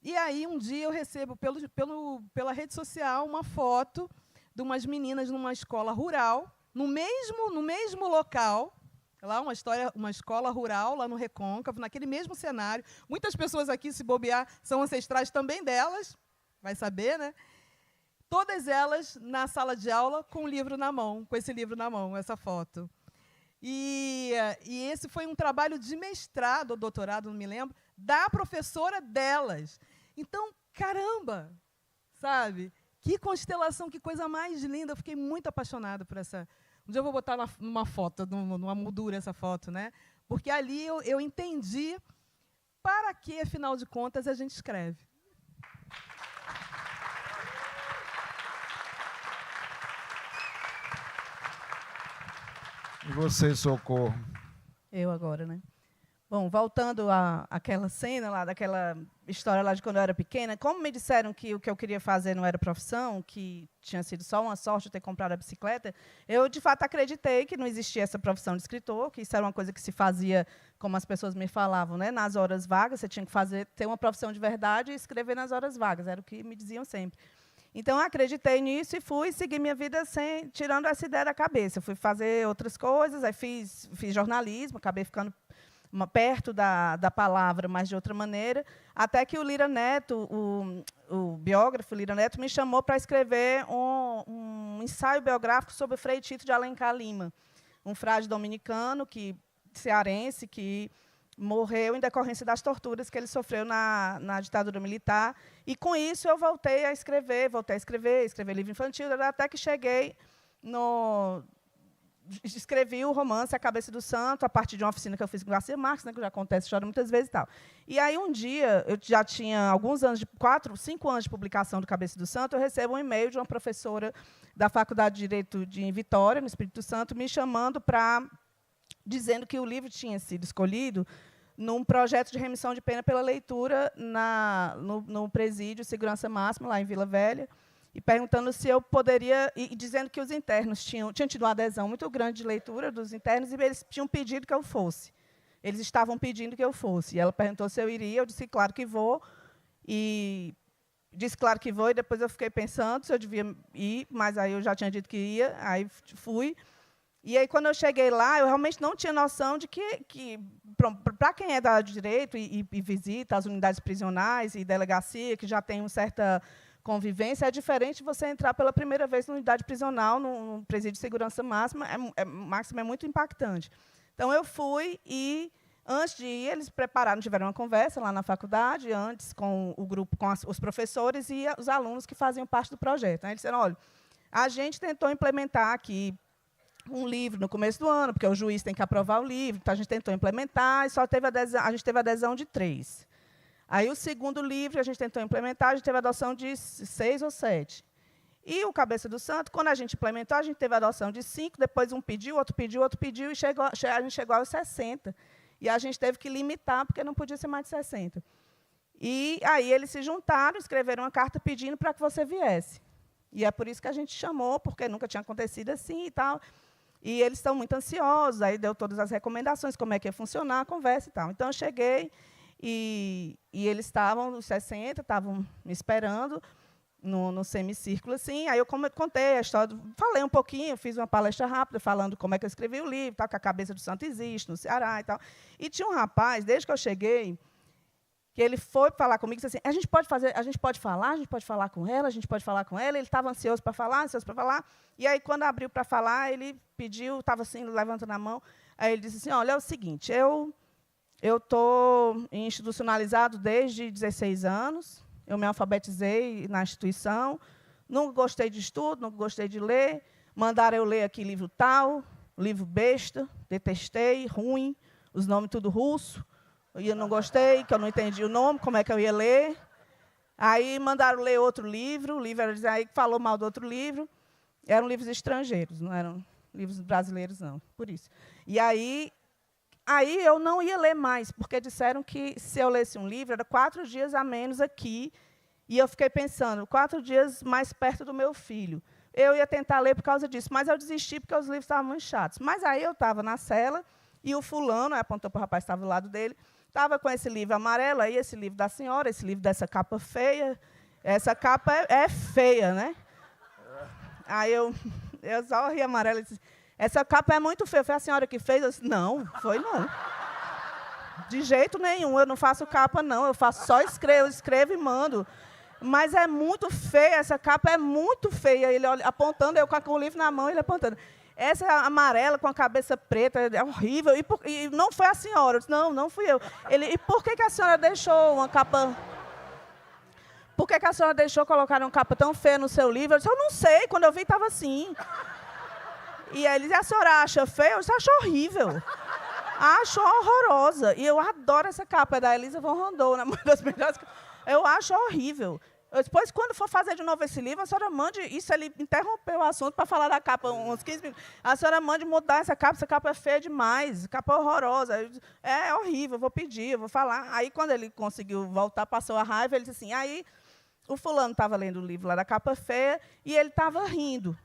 E aí, um dia, eu recebo pela rede social uma foto de umas meninas numa escola rural, no mesmo local, lá uma escola rural, lá no Recôncavo, naquele mesmo cenário. Muitas pessoas aqui, se bobear, são ancestrais também delas, vai saber, né? Todas elas na sala de aula com o livro na mão, com esse livro na mão, essa foto. E esse foi um trabalho de mestrado ou doutorado, não me lembro, da professora delas. Então, caramba, sabe? Que constelação, que coisa mais linda. Eu fiquei muito apaixonada por essa... Um dia eu vou botar numa foto, numa moldura essa foto, né? Porque ali eu entendi para que, afinal de contas, a gente escreve. E você, Socorro? Eu agora, né? Bom, voltando àquela cena lá, daquela história lá de quando eu era pequena, como me disseram que o que eu queria fazer não era profissão, que tinha sido só uma sorte eu ter comprado a bicicleta, eu, de fato, acreditei que não existia essa profissão de escritor, que isso era uma coisa que se fazia, como as pessoas me falavam, né, nas horas vagas, você tinha que ter uma profissão de verdade e escrever nas horas vagas, era o que me diziam sempre. Então, eu acreditei nisso e fui seguir minha vida tirando essa ideia da cabeça. Eu fui fazer outras coisas, aí fiz jornalismo, acabei ficando perto da palavra, mas de outra maneira, até que o Lira Neto, o biógrafo Lira Neto, me chamou para escrever um ensaio biográfico sobre Frei Tito de Alencar Lima, um frade dominicano, cearense, que morreu em decorrência das torturas que ele sofreu na ditadura militar. E, com isso, eu voltei a escrever livro infantil, até que cheguei escrevi o romance A Cabeça do Santo, a partir de uma oficina que eu fiz com Garcia Marques, né, que já acontece essa história muitas vezes e tal. E aí, um dia, eu já tinha alguns anos, 5 anos de publicação do Cabeça do Santo, eu recebo um e-mail de uma professora da Faculdade de Direito de Vitória, no Espírito Santo, me chamando dizendo que o livro tinha sido escolhido num projeto de remissão de pena pela leitura no presídio Segurança Máxima, lá em Vila Velha, e perguntando se eu poderia, e dizendo que os internos tinham tido uma adesão muito grande de leitura dos internos, e eles tinham pedido que eu fosse. Eles estavam pedindo que eu fosse. E ela perguntou se eu iria, eu disse, claro que vou, e depois eu fiquei pensando se eu devia ir, mas aí eu já tinha dito que ia, aí fui. E aí, quando eu cheguei lá, eu realmente não tinha noção de que para quem é da área de direito e visita as unidades prisionais e delegacia, que já tem uma certa convivência, é diferente você entrar pela primeira vez na unidade prisional, num presídio de segurança máxima, máxima é muito impactante. Então, eu fui e, antes de ir, eles tiveram uma conversa lá na faculdade, antes com o grupo, com os professores e os alunos que faziam parte do projeto. Aí eles disseram, olha, a gente tentou implementar aqui um livro no começo do ano, porque o juiz tem que aprovar o livro, então a gente tentou implementar, e a gente teve adesão de 3. Aí, o segundo livro, a gente tentou implementar, a gente teve adoção de 6 ou 7. E o Cabeça do Santo, quando a gente implementou, a gente teve adoção de 5, depois um pediu, outro pediu, e a gente chegou aos 60. E a gente teve que limitar, porque não podia ser mais de 60. E aí eles se juntaram, escreveram uma carta pedindo para que você viesse. E é por isso que a gente chamou, porque nunca tinha acontecido assim e tal. E eles estão muito ansiosos, aí deu todas as recomendações, como é que ia funcionar a conversa e tal. Então, eu cheguei, e eles estavam, os 60, estavam me esperando no semicírculo, assim. Aí eu contei a história, falei um pouquinho, fiz uma palestra rápida, falando como é que eu escrevi o livro, tal, que a Cabeça do Santo existe, no Ceará e tal. E tinha um rapaz, desde que eu cheguei, que ele foi falar comigo e disse assim, a gente pode falar com ela, ele estava ansioso para falar, e aí, quando abriu para falar, ele pediu, estava assim, levantando a mão, aí ele disse assim, olha, é o seguinte, eu estou institucionalizado desde 16 anos, eu me alfabetizei na instituição, nunca gostei de estudo, nunca gostei de ler, mandaram eu ler aqui livro tal, livro besta, detestei, ruim, os nomes tudo russo, e eu não gostei, que eu não entendi o nome, como é que eu ia ler. Aí mandaram ler outro livro, o livro era, aí falou mal do outro livro, eram livros estrangeiros, não eram livros brasileiros, não, por isso. E aí eu não ia ler mais, porque disseram que, se eu lesse um livro, era 4 dias a menos aqui, e eu fiquei pensando, 4 dias mais perto do meu filho. Eu ia tentar ler por causa disso, mas eu desisti porque os livros estavam muito chatos. Mas aí eu estava na cela, e o fulano, apontou para o rapaz que estava do lado dele, estava com esse livro amarelo, aí esse livro da senhora, esse livro dessa capa feia. Essa capa é feia, né? Aí eu só ri amarelo e disse, essa capa é muito feia. Foi a senhora que fez? Eu disse, não, foi não. De jeito nenhum, eu não faço capa, não. Eu só escrevo e mando. Mas é muito feia, essa capa é muito feia. Ele apontando, eu com o livro na mão, ele apontando. Essa amarela com a cabeça preta é horrível. E não foi a senhora. Eu disse, não fui eu. E por que a senhora deixou uma capa... Por que a senhora deixou colocar uma capa tão feia no seu livro? Eu disse, eu não sei. Quando eu vi, estava assim. E aí ele disse, a senhora acha feia? Eu disse, acho horrível. Acho horrorosa. E eu adoro essa capa. É da Elisa von Rondon, uma das melhores. Eu acho horrível. Eu disse, pois, quando for fazer de novo esse livro, a senhora mande... Isso, ele interrompeu o assunto para falar da capa uns 15 minutos. A senhora mande mudar essa capa é feia demais, a capa é horrorosa. Eu disse, é horrível, eu vou pedir, eu vou falar. Aí, quando ele conseguiu voltar, passou a raiva, ele disse assim, aí o fulano estava lendo o livro lá da capa feia e ele estava rindo.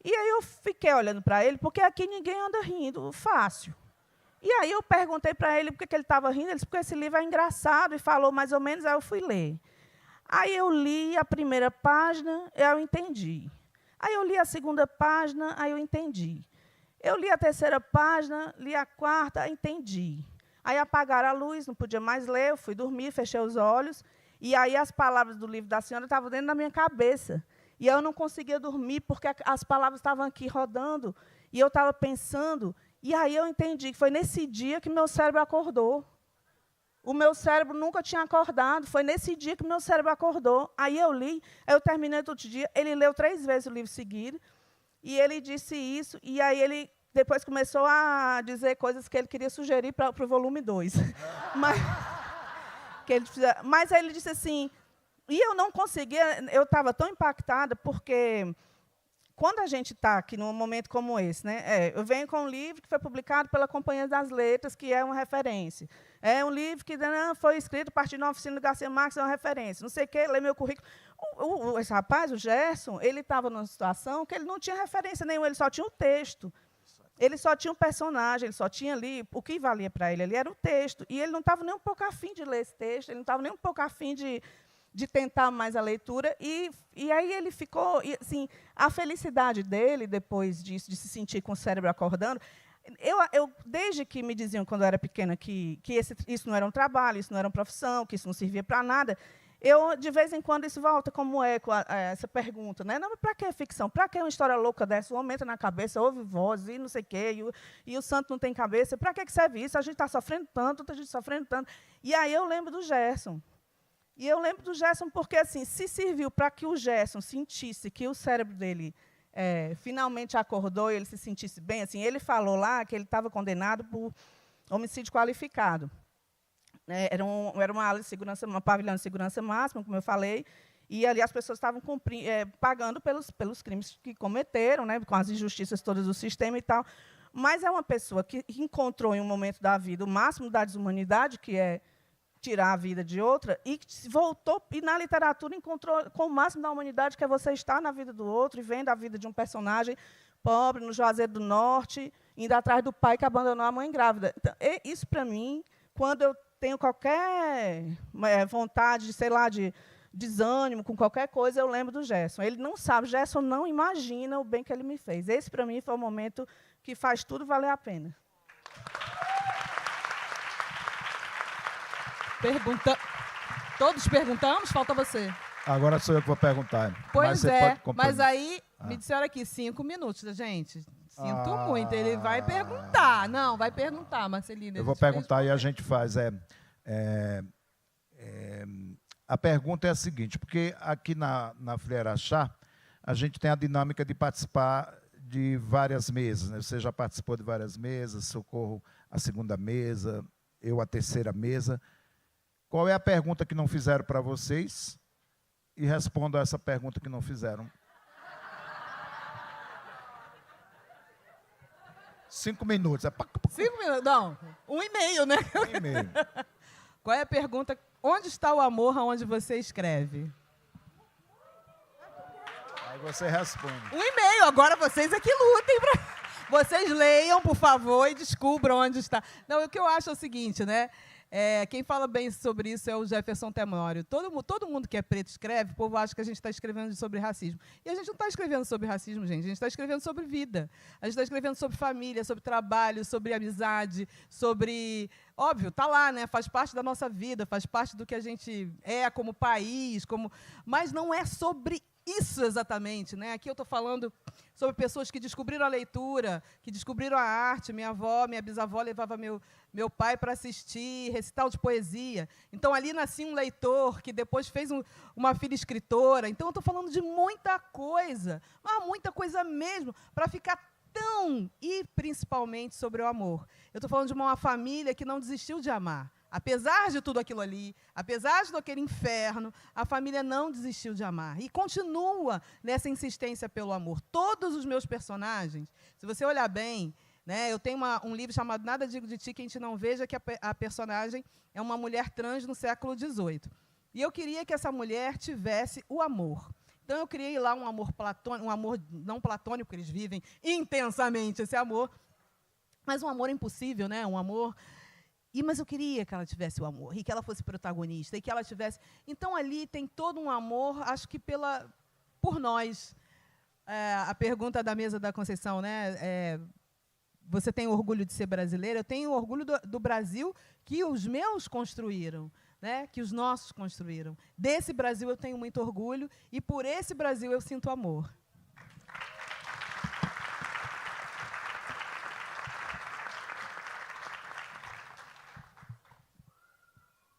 E aí eu fiquei olhando para ele, porque aqui ninguém anda rindo, fácil. E aí eu perguntei para ele por que ele estava rindo, ele disse, porque esse livro é engraçado, e falou mais ou menos, aí eu fui ler. Aí eu li a primeira página, eu entendi. Aí eu li a segunda página, aí eu entendi. Eu li a terceira página, li a quarta, entendi. Aí apagaram a luz, não podia mais ler, eu fui dormir, fechei os olhos, e aí as palavras do livro da senhora estavam dentro da minha cabeça. E eu não conseguia dormir, porque as palavras estavam aqui rodando, e eu estava pensando, e aí eu entendi que foi nesse dia que meu cérebro acordou. O meu cérebro nunca tinha acordado, foi nesse dia que meu cérebro acordou. Aí eu li, eu terminei todo dia, ele leu 3 vezes o livro seguido, e ele disse isso, e aí ele depois começou a dizer coisas que ele queria sugerir para o volume 2. Mas aí ele disse assim, e eu não conseguia, eu estava tão impactada, porque quando a gente está aqui num momento como esse, né, eu venho com um livro que foi publicado pela Companhia das Letras, que é uma referência. É um livro que foi escrito a partir de uma oficina do Garcia Marques, é uma referência. Não sei o quê, lê meu currículo. Esse rapaz, o Gerson, ele estava numa situação que ele não tinha referência nenhuma, ele só tinha o texto. Ele só tinha um personagem, ele só tinha ali, o que valia para ele ali era o texto. E ele não estava nem um pouco afim de ler esse texto, ele não estava nem um pouco afim de tentar mais a leitura, e aí ele ficou... Assim, a felicidade dele, depois disso, de se sentir com o cérebro acordando, eu desde que me diziam, quando eu era pequena, que isso não era um trabalho, isso não era uma profissão, que isso não servia para nada, de vez em quando, isso volta como eco, essa pergunta. Né? Não, para que ficção? Para que uma história louca dessa? O homem entra na cabeça, ouve vozes, e não sei o quê, e o santo não tem cabeça. Para que serve isso? A gente está sofrendo tanto, outra gente sofrendo tanto. E aí eu lembro do Gerson. E eu lembro do Gerson porque, assim, se serviu para que o Gerson sentisse que o cérebro dele finalmente acordou e ele se sentisse bem, assim, ele falou lá que ele estava condenado por homicídio qualificado. Era uma ala de segurança, uma pavilhão de segurança máxima, como eu falei, e ali as pessoas estavam pagando pelos crimes que cometeram, né, com as injustiças todas do sistema e tal. Mas é uma pessoa que encontrou, em um momento da vida, o máximo da desumanidade, que é tirar a vida de outra, e voltou, e na literatura encontrou com o máximo da humanidade, que é você estar na vida do outro e vendo a vida de um personagem pobre, no Juazeiro do Norte, indo atrás do pai que abandonou a mãe grávida. Então, isso, para mim, quando eu tenho qualquer vontade, sei lá, de desânimo com qualquer coisa, eu lembro do Gerson. Ele não sabe, Gerson não imagina o bem que ele me fez. Esse, para mim, foi o momento que faz tudo valer a pena. Todos perguntamos? Falta você. Agora sou eu que vou perguntar. Pois mas aí me disseram aqui 5 minutos, gente. Sinto muito, ele vai perguntar. Não, vai perguntar, Marcelina. Eu vou perguntar e a gente faz. A pergunta é a seguinte, porque aqui na Flieraxá, a gente tem a dinâmica de participar de várias mesas. Né? Você já participou de várias mesas, Socorro a 2ª mesa, eu a 3ª mesa. Qual é a pergunta que não fizeram para vocês? E respondam essa pergunta que não fizeram. 5 minutos. 5 minutos? Não, 1,5, né? 1,5. Qual é a pergunta? Onde está o amor aonde você escreve? Aí você responde. 1,5. Agora vocês é que lutem. Vocês leiam, por favor, e descubram onde está. Não, o que eu acho é o seguinte, né? Quem fala bem sobre isso é o Jefferson Temório. Todo mundo que é preto escreve, o povo acha que a gente está escrevendo sobre racismo. E a gente não está escrevendo sobre racismo, gente. A gente está escrevendo sobre vida. A gente está escrevendo sobre família, sobre trabalho, sobre amizade, sobre... Óbvio, está lá, né? Faz parte da nossa vida, faz parte do que a gente é como país, mas não é sobre isso exatamente, né? Aqui eu estou falando sobre pessoas que descobriram a leitura, que descobriram a arte. Minha avó, minha bisavó levava meu pai para assistir recital de poesia. Então, ali nascia um leitor que depois fez uma filha escritora. Então, eu estou falando de muita coisa, mas muita coisa mesmo, para ficar e principalmente sobre o amor. Eu estou falando de uma família que não desistiu de amar. Apesar de tudo aquilo ali, apesar de todo aquele inferno, a família não desistiu de amar. E continua nessa insistência pelo amor. Todos os meus personagens, se você olhar bem, né, eu tenho um livro chamado Nada Digo de Ti, que a gente não veja, que a personagem é uma mulher trans no século XVIII. E eu queria que essa mulher tivesse o amor. Então, eu criei lá um amor platônico, um amor não platônico, porque eles vivem intensamente esse amor, mas um amor impossível, né? Um amor... Mas eu queria que ela tivesse o amor, e que ela fosse protagonista, e que ela tivesse... Então, ali tem todo um amor, acho que por nós. A pergunta da mesa da Conceição, né? Você tem orgulho de ser brasileira? Eu tenho orgulho do Brasil que os meus construíram, né? Que os nossos construíram. Desse Brasil eu tenho muito orgulho, e por esse Brasil eu sinto amor.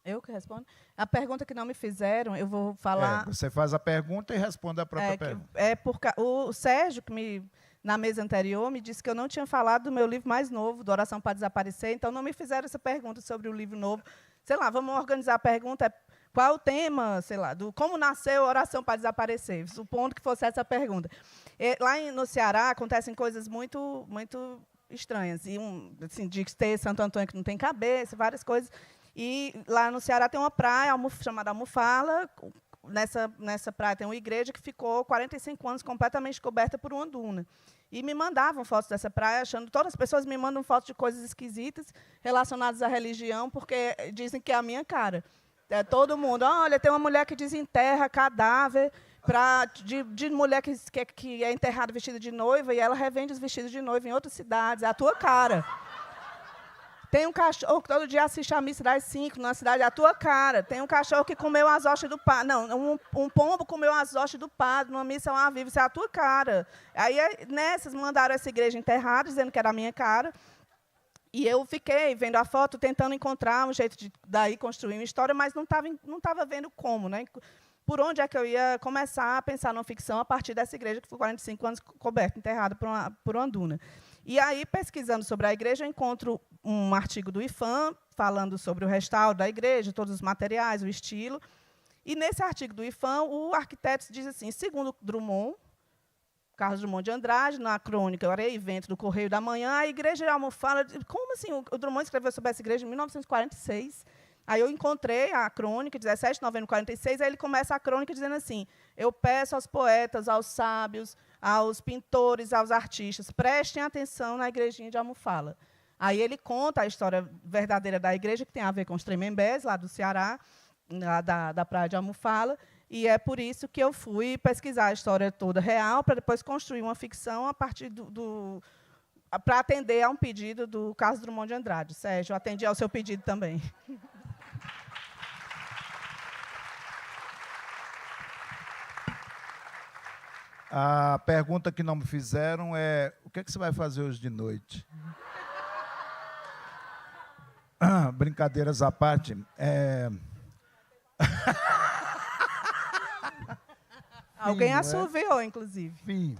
Eu que respondo? A pergunta que não me fizeram, eu vou falar... Você faz a pergunta e responde a própria pergunta. O Sérgio, na mesa anterior, me disse que eu não tinha falado do meu livro mais novo, do Oração para Desaparecer, então não me fizeram essa pergunta sobre o livro novo. Sei lá, vamos organizar a pergunta, qual é o tema, sei lá, do como nasceu a Oração para Desaparecer, supondo que fosse essa pergunta. Lá no Ceará acontecem coisas muito, muito estranhas, e assim, de ter Santo Antônio que não tem cabeça, várias coisas. E lá no Ceará tem uma praia chamada Almofala. Nessa praia tem uma igreja que ficou 45 anos completamente coberta por uma duna. E me mandavam fotos dessa praia, todas as pessoas me mandam fotos de coisas esquisitas relacionadas à religião, porque dizem que é a minha cara. Todo mundo, olha, tem uma mulher que desenterra cadáver de mulher que é enterrada vestida de noiva, e ela revende os vestidos de noiva em outras cidades. É a tua cara. Tem um cachorro que todo dia assiste a missa das 5 na cidade, é a tua cara. Tem um cachorro que comeu as hostes do padre. Não, um pombo comeu as hostes do padre numa missa ao ar vivo, isso é a tua cara. Aí, nessas, mandaram essa igreja enterrada, dizendo que era a minha cara. E eu fiquei vendo a foto, tentando encontrar um jeito de daí construir uma história, mas não estava vendo como, né? Por onde é que eu ia começar a pensar numa ficção a partir dessa igreja que foi 45 anos coberta, enterrada por uma duna. E aí, pesquisando sobre a igreja, eu encontro um artigo do IFAM, falando sobre o restauro da igreja, todos os materiais, o estilo. E, nesse artigo do IFAM, o arquiteto diz assim, segundo Drummond, Carlos Drummond de Andrade, na crônica O Areia e Vento do Correio da Manhã, a igreja de Almofala... Como assim? O Drummond escreveu sobre essa igreja em 1946. Aí eu encontrei a crônica, 17 de novembro de 46, aí ele começa a crônica dizendo assim, eu peço aos poetas, aos sábios, aos pintores, aos artistas, prestem atenção na igrejinha de Almofala. Aí ele conta a história verdadeira da igreja, que tem a ver com os Tremembés, lá do Ceará, lá da praia de Almofala, e é por isso que eu fui pesquisar a história toda real, para depois construir uma ficção a partir para atender a um pedido do Carlos Drummond de Andrade. Sérgio, eu atendi ao seu pedido também. A pergunta que não me fizeram é, o que é que você vai fazer hoje de noite? Brincadeiras à parte. Alguém assoviou, inclusive. Enfim.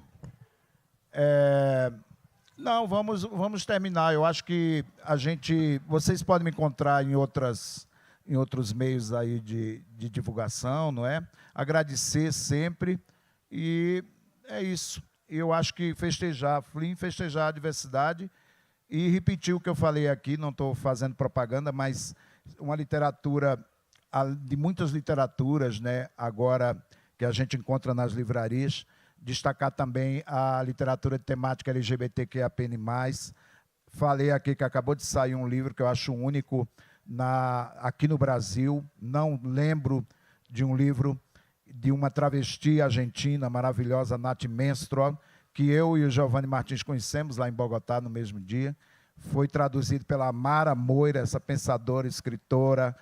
Não, vamos terminar. Eu acho que vocês podem me encontrar em outros meios aí de divulgação, não é? Agradecer sempre. E é isso. Eu acho que festejar a diversidade e repetir o que eu falei aqui, não estou fazendo propaganda, mas uma literatura, de muitas literaturas, né, agora que a gente encontra nas livrarias, destacar também a literatura de temática LGBTQIAPN+. Falei aqui que acabou de sair um livro que eu acho único aqui no Brasil, não lembro de um livro de uma travesti argentina maravilhosa, Nath Menstrual, que eu e o Giovanni Martins conhecemos lá em Bogotá no mesmo dia. Foi traduzido pela Mara Moira, essa pensadora, escritora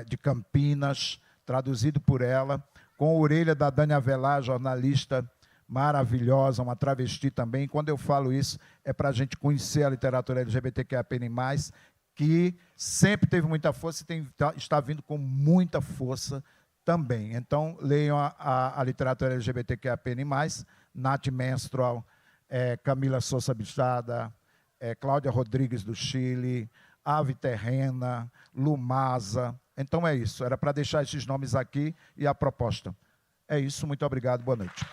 de Campinas, traduzido por ela, com a orelha da Dani Avelar, jornalista maravilhosa, uma travesti também. E quando eu falo isso, é para a gente conhecer a literatura LGBTQIAPN+, que sempre teve muita força e está vindo com muita força também. Então, leiam a literatura LGBTQIAPN+, Nath Menstrual, Camila Sousa Bichada, Cláudia Rodrigues, do Chile, Ave Terrena, Lumasa. Então é isso, era para deixar esses nomes aqui e a proposta. É isso, muito obrigado, boa noite.